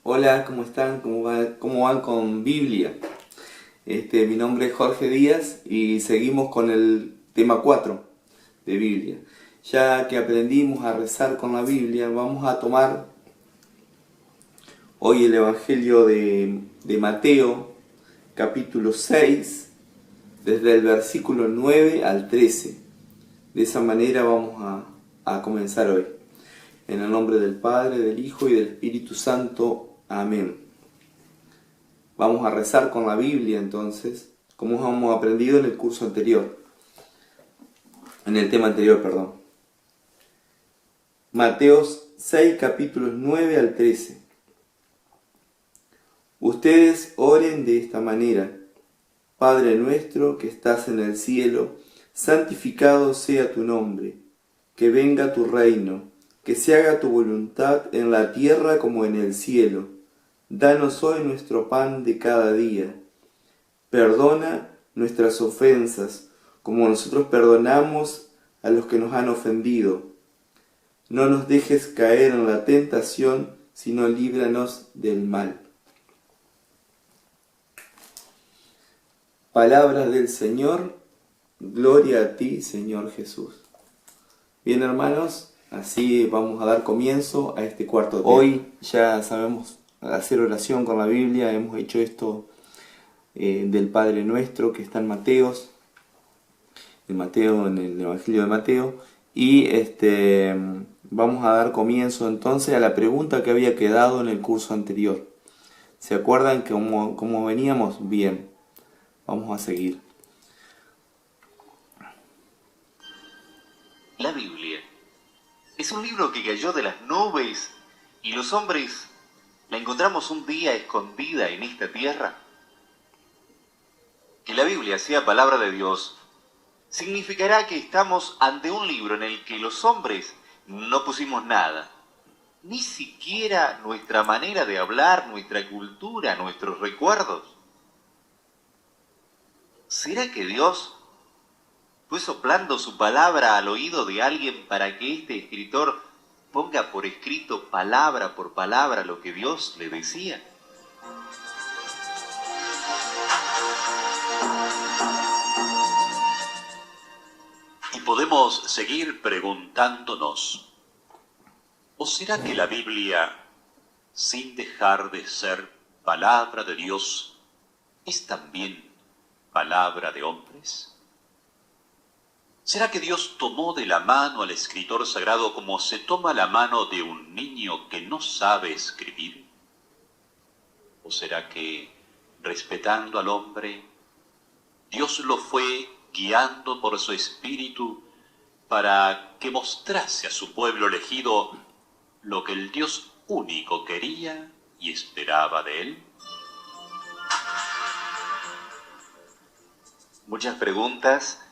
Hola, ¿cómo están? ¿Cómo van con Biblia? Mi nombre es Jorge Díaz y seguimos con el tema 4 de Biblia. Ya que aprendimos a rezar con la Biblia, vamos a tomar hoy el Evangelio de Mateo, capítulo 6, desde el versículo 9 al 13. De esa manera vamos a comenzar hoy. En el nombre del Padre, del Hijo y del Espíritu Santo. Amén. Vamos a rezar con la Biblia entonces, como hemos aprendido en el curso anterior, en el tema anterior, perdón. Mateo 6, capítulos 9 al 13. Ustedes oren de esta manera: Padre nuestro que estás en el cielo, santificado sea tu nombre, que venga tu reino, que se haga tu voluntad en la tierra como en el cielo. Danos hoy nuestro pan de cada día. Perdona nuestras ofensas, como nosotros perdonamos a los que nos han ofendido. No nos dejes caer en la tentación, sino líbranos del mal. Palabras del Señor, gloria a ti, Señor Jesús. Bien, hermanos, así vamos a dar comienzo a este cuarto tema. Hoy ya sabemos hacer oración con la Biblia, hemos hecho esto del Padre Nuestro que está en en el Evangelio de Mateo, y vamos a dar comienzo entonces a la pregunta que había quedado en el curso anterior. ¿Se acuerdan cómo veníamos? Bien, vamos a seguir. La Biblia es un libro que cayó de las nubes y los hombres la encontramos un día escondida en esta tierra. Que la Biblia sea palabra de Dios significará que estamos ante un libro en el que los hombres no pusimos nada, ni siquiera nuestra manera de hablar, nuestra cultura, nuestros recuerdos. ¿Será que Dios fue soplando su palabra al oído de alguien para que este escritor ponga por escrito palabra por palabra lo que Dios le decía? Y podemos seguir preguntándonos, ¿o será que la Biblia, sin dejar de ser palabra de Dios, es también palabra de hombres? ¿Será que Dios tomó de la mano al escritor sagrado como se toma la mano de un niño que no sabe escribir? ¿O será que, respetando al hombre, Dios lo fue guiando por su espíritu para que mostrase a su pueblo elegido lo que el Dios único quería y esperaba de él? Muchas preguntas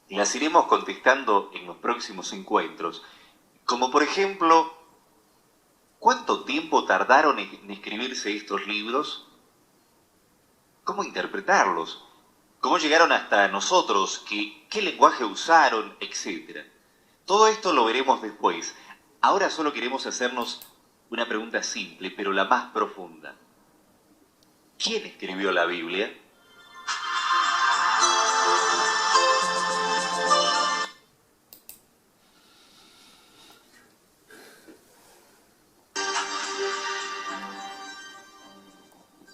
las iremos contestando en los próximos encuentros, como por ejemplo, ¿cuánto tiempo tardaron en escribirse estos libros? ¿Cómo interpretarlos? ¿Cómo llegaron hasta nosotros? ¿Qué lenguaje usaron? Etcétera. Todo esto lo veremos después. Ahora solo queremos hacernos una pregunta simple, pero la más profunda. ¿Quién escribió la Biblia?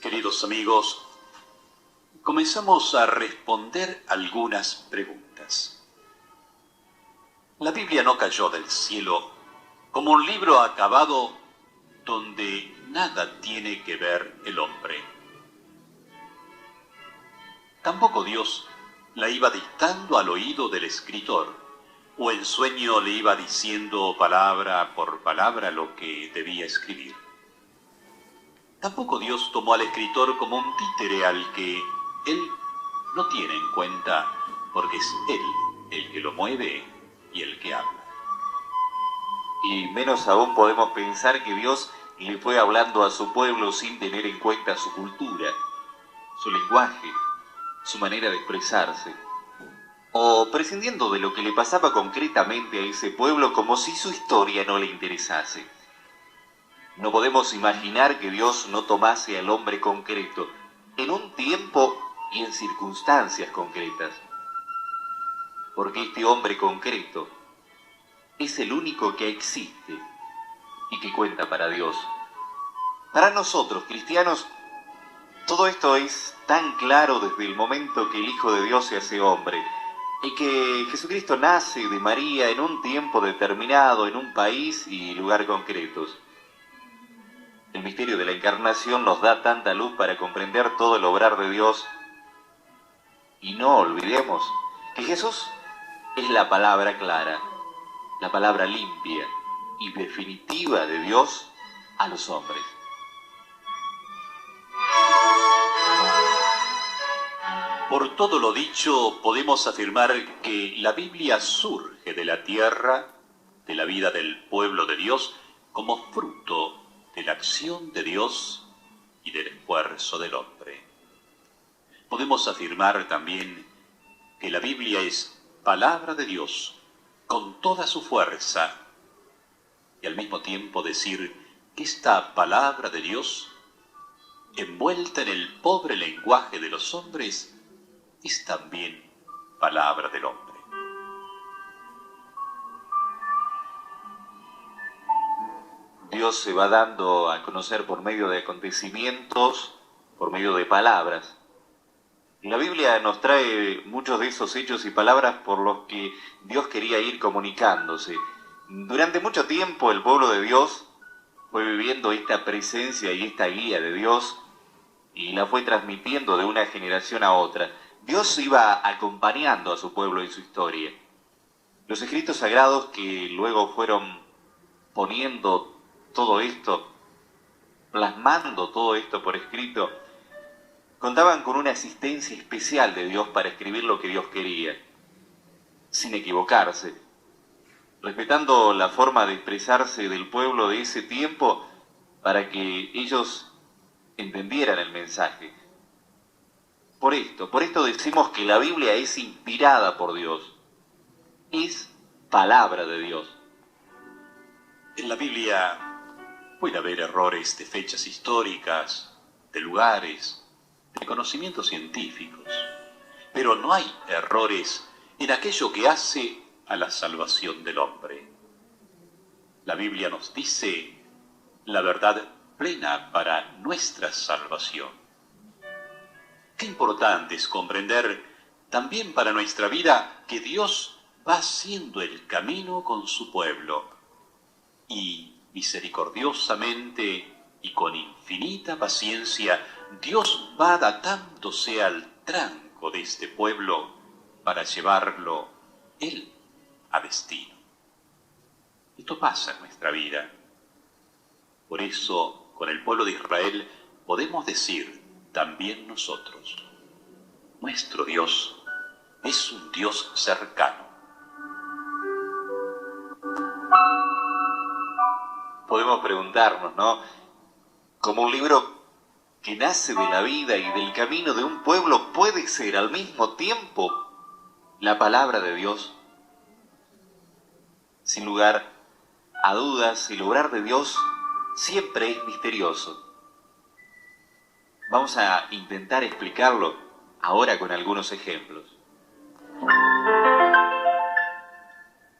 Queridos amigos, comenzamos a responder algunas preguntas. La Biblia no cayó del cielo como un libro acabado donde nada tiene que ver el hombre. Tampoco Dios la iba dictando al oído del escritor, o en sueño le iba diciendo palabra por palabra lo que debía escribir. Tampoco Dios tomó al escritor como un títere al que él no tiene en cuenta, porque es él el que lo mueve y el que habla. Y menos aún podemos pensar que Dios le fue hablando a su pueblo sin tener en cuenta su cultura, su lenguaje, su manera de expresarse, o prescindiendo de lo que le pasaba concretamente a ese pueblo como si su historia no le interesase. No podemos imaginar que Dios no tomase al hombre concreto, en un tiempo y en circunstancias concretas. Porque este hombre concreto es el único que existe y que cuenta para Dios. Para nosotros, cristianos, todo esto es tan claro desde el momento que el Hijo de Dios se hace hombre y que Jesucristo nace de María en un tiempo determinado, en un país y lugar concretos. El misterio de la encarnación nos da tanta luz para comprender todo el obrar de Dios. Y no olvidemos que Jesús es la palabra clara, la palabra limpia y definitiva de Dios a los hombres. Por todo lo dicho, podemos afirmar que la Biblia surge de la tierra, de la vida del pueblo de Dios, como fruto de la acción de Dios y del esfuerzo del hombre. Podemos afirmar también que la Biblia es palabra de Dios con toda su fuerza y al mismo tiempo decir que esta palabra de Dios, envuelta en el pobre lenguaje de los hombres, es también palabra del hombre. Dios se va dando a conocer por medio de acontecimientos, por medio de palabras. La Biblia nos trae muchos de esos hechos y palabras por los que Dios quería ir comunicándose. Durante mucho tiempo el pueblo de Dios fue viviendo esta presencia y esta guía de Dios y la fue transmitiendo de una generación a otra. Dios iba acompañando a su pueblo en su historia. Los escritos sagrados que luego fueron poniendo todo esto, plasmando todo esto por escrito, contaban con una asistencia especial de Dios para escribir lo que Dios quería, sin equivocarse, respetando la forma de expresarse del pueblo de ese tiempo para que ellos entendieran el mensaje. Por esto decimos que la Biblia es inspirada por Dios, es palabra de Dios. En la Biblia puede haber errores de fechas históricas, de lugares, de conocimientos científicos, pero no hay errores en aquello que hace a la salvación del hombre. La Biblia nos dice la verdad plena para nuestra salvación. Qué importante es comprender también para nuestra vida que Dios va haciendo el camino con su pueblo y misericordiosamente y con infinita paciencia Dios va adaptándose al tranco de este pueblo para llevarlo Él a destino. Esto pasa en nuestra vida. Por eso, con el pueblo de Israel podemos decir también nosotros, nuestro Dios es un Dios cercano. Podemos preguntarnos, ¿no? Como un libro que nace de la vida y del camino de un pueblo puede ser al mismo tiempo la palabra de Dios. Sin lugar a dudas, el obrar de Dios siempre es misterioso. Vamos a intentar explicarlo ahora con algunos ejemplos.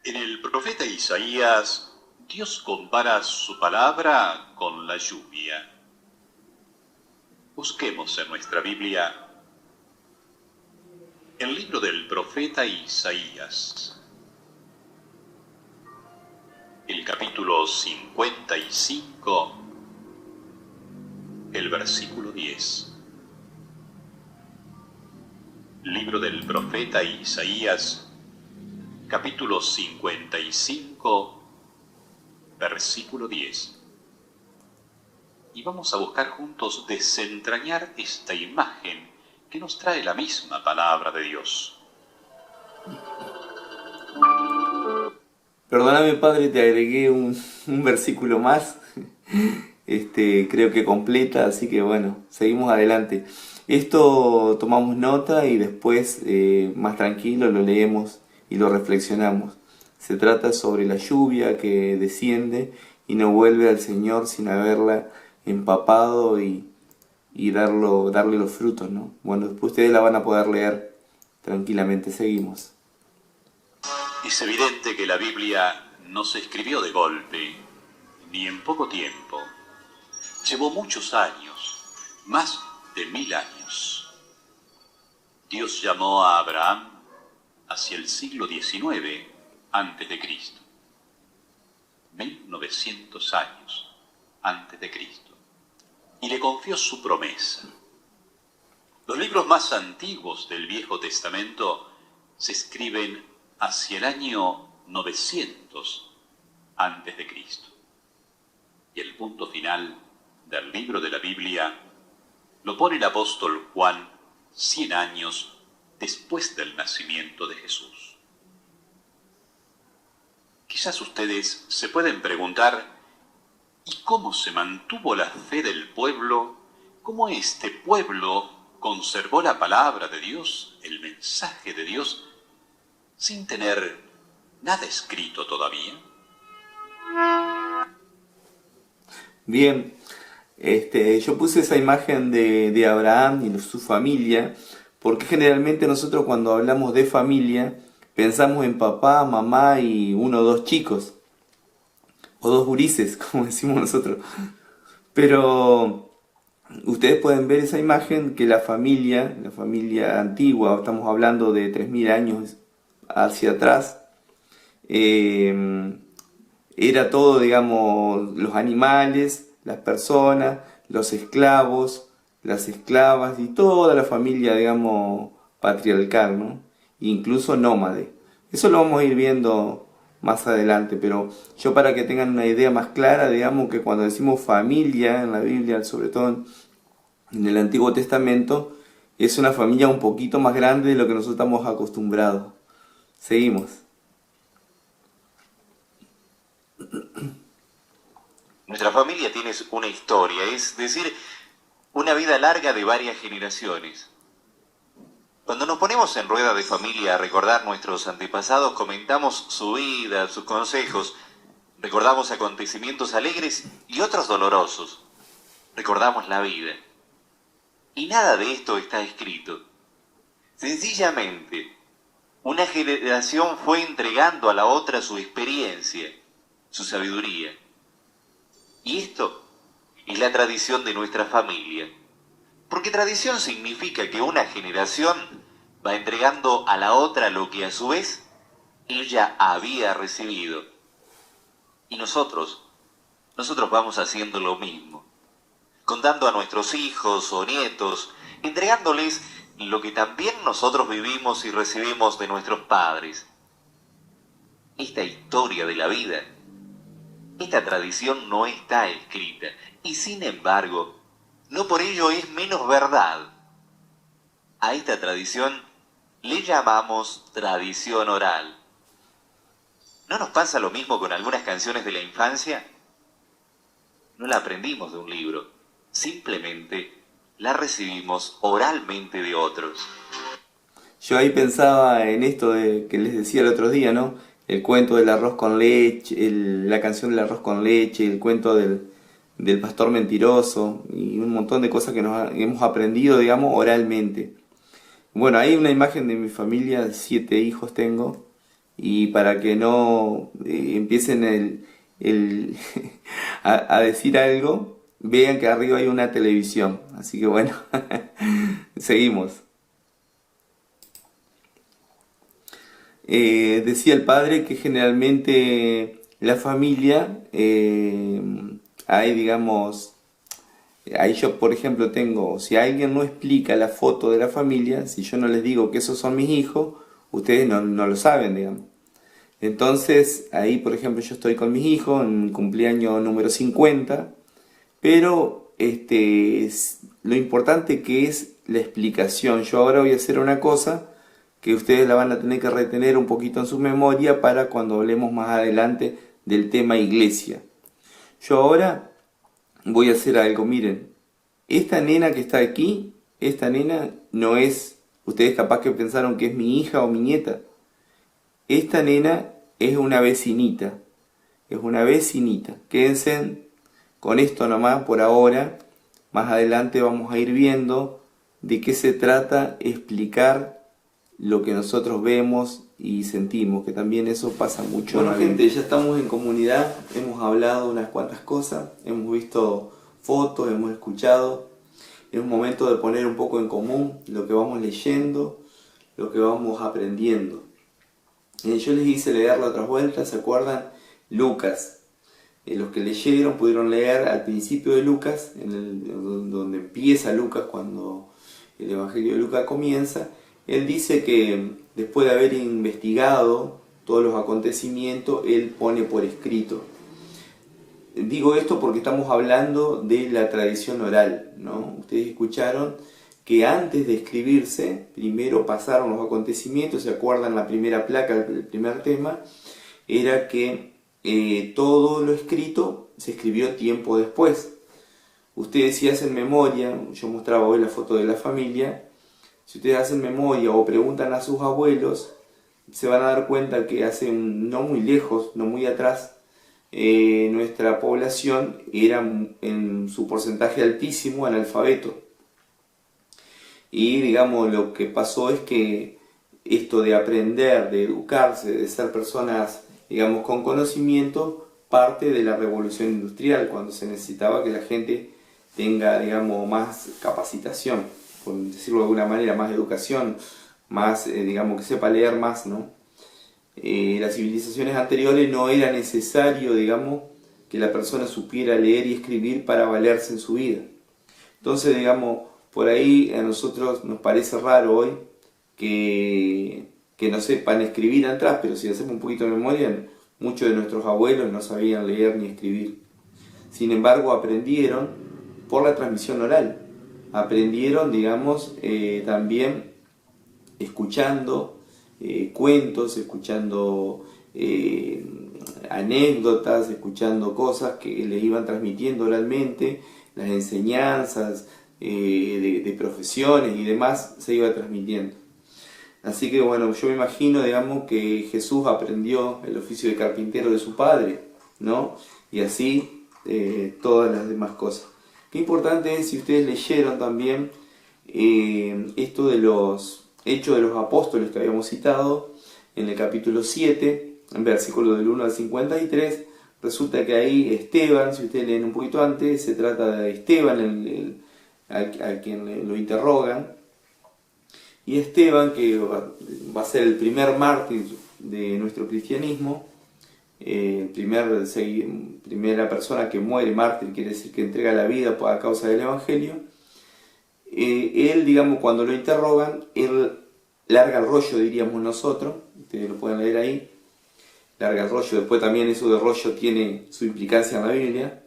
En el profeta Isaías, Dios compara su palabra con la lluvia. Busquemos en nuestra Biblia el libro del profeta Isaías, el capítulo 55, el versículo 10. Libro del profeta Isaías, capítulo 55, versículo 10. Y vamos a buscar juntos desentrañar esta imagen que nos trae la misma palabra de Dios. Perdóname, Padre, te agregué un versículo más. Creo que completa, así que bueno, seguimos adelante. Esto tomamos nota y después, más tranquilo, lo leemos y lo reflexionamos. Se trata sobre la lluvia que desciende y no vuelve al Señor sin haberla empapado y darle los frutos, ¿no? Bueno, después ustedes la van a poder leer tranquilamente. Seguimos. Es evidente que la Biblia no se escribió de golpe, ni en poco tiempo. Llevó muchos años, más de 1000 años. Dios llamó a Abraham hacia el siglo XIX antes de Cristo. 1900 años antes de Cristo. Y le confió su promesa. Los libros más antiguos del Viejo Testamento se escriben hacia el año 900 antes de Cristo. Y el punto final del libro de la Biblia lo pone el apóstol Juan 100 años después del nacimiento de Jesús. Quizás ustedes se pueden preguntar, ¿y cómo se mantuvo la fe del pueblo? ¿Cómo este pueblo conservó la palabra de Dios, el mensaje de Dios, sin tener nada escrito todavía? Bien, yo puse esa imagen de Abraham y de su familia, porque generalmente nosotros cuando hablamos de familia pensamos en papá, mamá y 1 o 2 chicos, o 2 gurises, como decimos nosotros. Pero ustedes pueden ver esa imagen que la familia antigua, estamos hablando de 3000 años hacia atrás, era todo, digamos, los animales, las personas, los esclavos, las esclavas y toda la familia, digamos, patriarcal, ¿no? Incluso nómade. Eso lo vamos a ir viendo más adelante, pero yo para que tengan una idea más clara, digamos que cuando decimos familia en la Biblia, sobre todo en el Antiguo Testamento, es una familia un poquito más grande de lo que nosotros estamos acostumbrados. Seguimos. Nuestra familia tiene una historia, es decir, una vida larga de varias generaciones. Cuando nos ponemos en rueda de familia a recordar nuestros antepasados, comentamos su vida, sus consejos, recordamos acontecimientos alegres y otros dolorosos. Recordamos la vida. Y nada de esto está escrito. Sencillamente, una generación fue entregando a la otra su experiencia, su sabiduría. Y esto es la tradición de nuestra familia. Porque tradición significa que una generación va entregando a la otra lo que a su vez ella había recibido. Y nosotros vamos haciendo lo mismo, contando a nuestros hijos o nietos, entregándoles lo que también nosotros vivimos y recibimos de nuestros padres. Esta historia de la vida, esta tradición no está escrita, y sin embargo, no por ello es menos verdad. A esta tradición le llamamos tradición oral. ¿No nos pasa lo mismo con algunas canciones de la infancia? No la aprendimos de un libro, simplemente la recibimos oralmente de otros. Yo ahí pensaba en esto que les decía el otro día, ¿no? El cuento del arroz con leche, la canción del arroz con leche, el cuento del pastor mentiroso y un montón de cosas que hemos aprendido, digamos, oralmente. Bueno, hay una imagen de mi familia, 7 hijos tengo, y para que no empiecen a decir algo, vean que arriba hay una televisión. Así que bueno, seguimos. Decía el padre que generalmente la familia, hay, digamos, ahí yo por ejemplo tengo, si alguien no explica la foto de la familia, si yo no les digo que esos son mis hijos, ustedes no lo saben, digamos. Entonces ahí por ejemplo yo estoy con mis hijos en mi cumpleaños número 50, pero lo importante que es la explicación. Yo ahora voy a hacer una cosa que ustedes la van a tener que retener un poquito en su memoria para cuando hablemos más adelante del tema iglesia. Yo ahora voy a hacer algo, miren, esta nena que está aquí, esta nena no es, ustedes capaz que pensaron que es mi hija o mi nieta, esta nena es una vecinita. es una vecinita. Quédense con esto nomás por ahora. Más adelante vamos a ir viendo de qué se trata explicar lo que nosotros vemos y sentimos, que también eso pasa mucho. Bueno, gente, ya estamos en comunidad, hemos hablado unas cuantas cosas, hemos visto fotos, hemos escuchado. Es un momento de poner un poco en común lo que vamos leyendo, lo que vamos aprendiendo. Yo les hice leer la otra vuelta, ¿se acuerdan? Lucas. Los que leyeron pudieron leer al principio de Lucas, donde empieza Lucas, cuando el Evangelio de Lucas comienza. Él dice que después de haber investigado todos los acontecimientos, él pone por escrito. Digo esto porque estamos hablando de la tradición oral, ¿no? Ustedes escucharon que antes de escribirse, primero pasaron los acontecimientos. ¿Se acuerdan la primera placa, el primer tema? Era que todo lo escrito se escribió tiempo después. Ustedes, si hacen memoria, yo mostraba hoy la foto de la familia, si ustedes hacen memoria o preguntan a sus abuelos, se van a dar cuenta que hace no muy lejos, no muy atrás, nuestra población era en su porcentaje altísimo analfabeto. Y digamos, lo que pasó es que esto de aprender, de educarse, de ser personas, digamos, con conocimiento, parte de la revolución industrial, cuando se necesitaba que la gente tenga, digamos, más capacitación, por decirlo de alguna manera, más educación, más, digamos, que sepa leer más, ¿no? Las civilizaciones anteriores no era necesario, digamos, que la persona supiera leer y escribir para valerse en su vida. Entonces, digamos, por ahí a nosotros nos parece raro hoy que no sepan escribir atrás, pero si hacemos un poquito de memoria, muchos de nuestros abuelos no sabían leer ni escribir. Sin embargo, aprendieron por la transmisión oral. Aprendieron, digamos, también escuchando cuentos, escuchando anécdotas, escuchando cosas que les iban transmitiendo oralmente, las enseñanzas de profesiones y demás se iba transmitiendo. Así que bueno, yo me imagino, digamos, que Jesús aprendió el oficio de carpintero de su padre, ¿no? Y así todas las demás cosas. Qué importante es, si ustedes leyeron también esto de los Hechos de los Apóstoles que habíamos citado en el capítulo 7, en versículo del 1 al 53, resulta que ahí Esteban, si ustedes leen un poquito antes, se trata de Esteban, a quien lo interrogan, y Esteban, que va a ser el primer mártir de nuestro cristianismo, primera persona que muere mártir, quiere decir que entrega la vida a causa del Evangelio. Él, digamos, cuando lo interrogan, él larga el rollo, diríamos nosotros, ustedes lo pueden leer ahí, larga el rollo. Después también eso de rollo tiene su implicancia en la Biblia.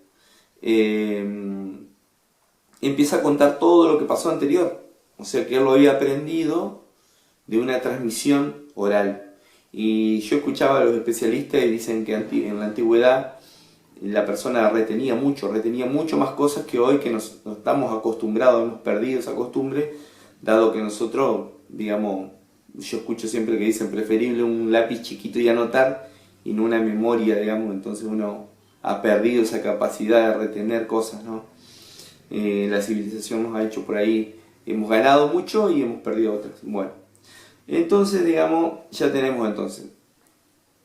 Empieza a contar todo lo que pasó anterior, o sea que él lo había aprendido de una transmisión oral. Y yo escuchaba a los especialistas y dicen que en la antigüedad la persona retenía mucho más cosas que hoy, que nos estamos acostumbrados, hemos perdido esa costumbre, dado que nosotros, digamos, yo escucho siempre que dicen preferible un lápiz chiquito y anotar y no una memoria, digamos. Entonces uno ha perdido esa capacidad de retener cosas, ¿no? La civilización nos ha hecho por ahí, hemos ganado mucho y hemos perdido otras. Bueno, entonces, digamos, ya tenemos entonces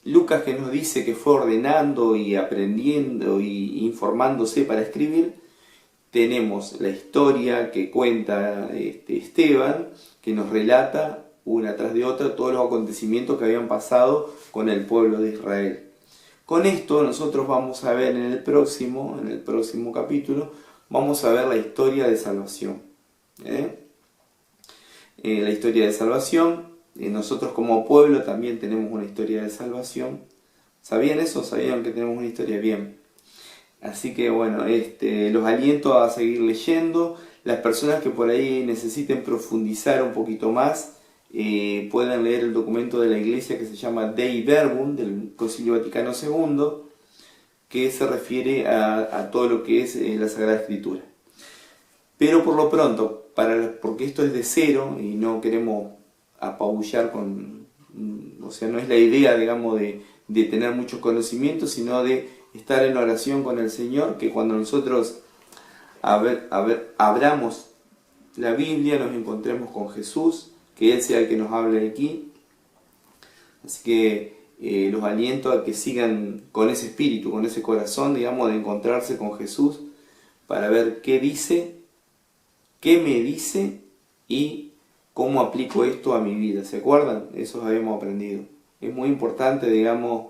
Lucas, que nos dice que fue ordenando y aprendiendo y informándose para escribir. Tenemos la historia que cuenta Esteban, que nos relata una tras de otra todos los acontecimientos que habían pasado con el pueblo de Israel. Con esto nosotros vamos a ver en el próximo capítulo, vamos a ver la historia de salvación. La historia de salvación. Nosotros como pueblo también tenemos una historia de salvación. ¿Sabían eso? ¿Sabían que tenemos una historia? Bien. Así que bueno, los aliento a seguir leyendo. Las personas que por ahí necesiten profundizar un poquito más, pueden leer el documento de la Iglesia que se llama Dei Verbum, del Concilio Vaticano II, que se refiere a todo lo que es la Sagrada Escritura. Pero por lo pronto, porque esto es de cero y no queremos apabullar o sea, no es la idea, digamos, de de tener muchos conocimientos, sino de estar en oración con el Señor, que cuando nosotros abramos la Biblia nos encontremos con Jesús, que Él sea el que nos hable aquí. Así que los aliento a que sigan con ese espíritu, con ese corazón, digamos, de encontrarse con Jesús para ver qué dice, qué me dice y cómo aplico esto a mi vida. ¿Se acuerdan? Eso habíamos aprendido. Es muy importante, digamos,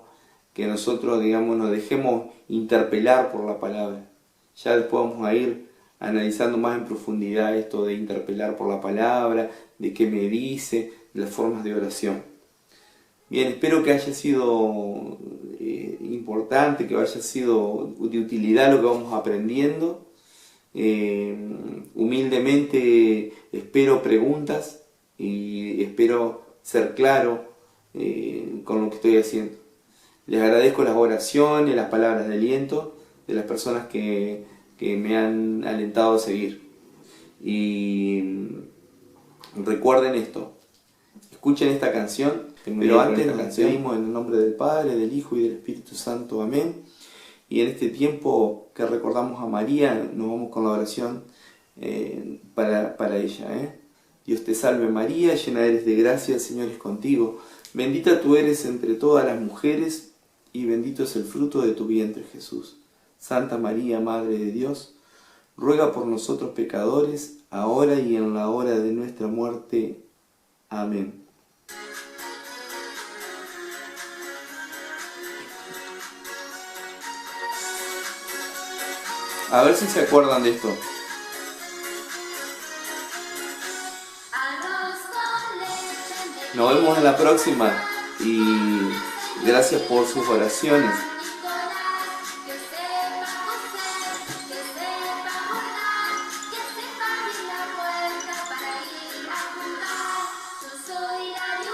que nosotros, digamos, nos dejemos interpelar por la palabra. Ya después vamos a ir analizando más en profundidad esto de interpelar por la palabra, de qué me dice, de las formas de oración. Bien, espero que haya sido importante, que haya sido de utilidad lo que vamos aprendiendo. Humildemente espero preguntas y espero ser claro con lo que estoy haciendo. Les agradezco las oraciones, las palabras de aliento de las personas que me han alentado a seguir. Y recuerden esto, escuchen esta canción, pero antes nos despedimos en el nombre del Padre, del Hijo y del Espíritu Santo. Amén. Y en este tiempo que recordamos a María, nos vamos con la oración para ella. Dios te salve María, llena eres de gracia, el Señor es contigo. Bendita tú eres entre todas las mujeres y bendito es el fruto de tu vientre Jesús. Santa María, Madre de Dios, ruega por nosotros pecadores, ahora y en la hora de nuestra muerte. Amén. A ver si se acuerdan de esto. Nos vemos en la próxima y gracias por sus oraciones. Soy la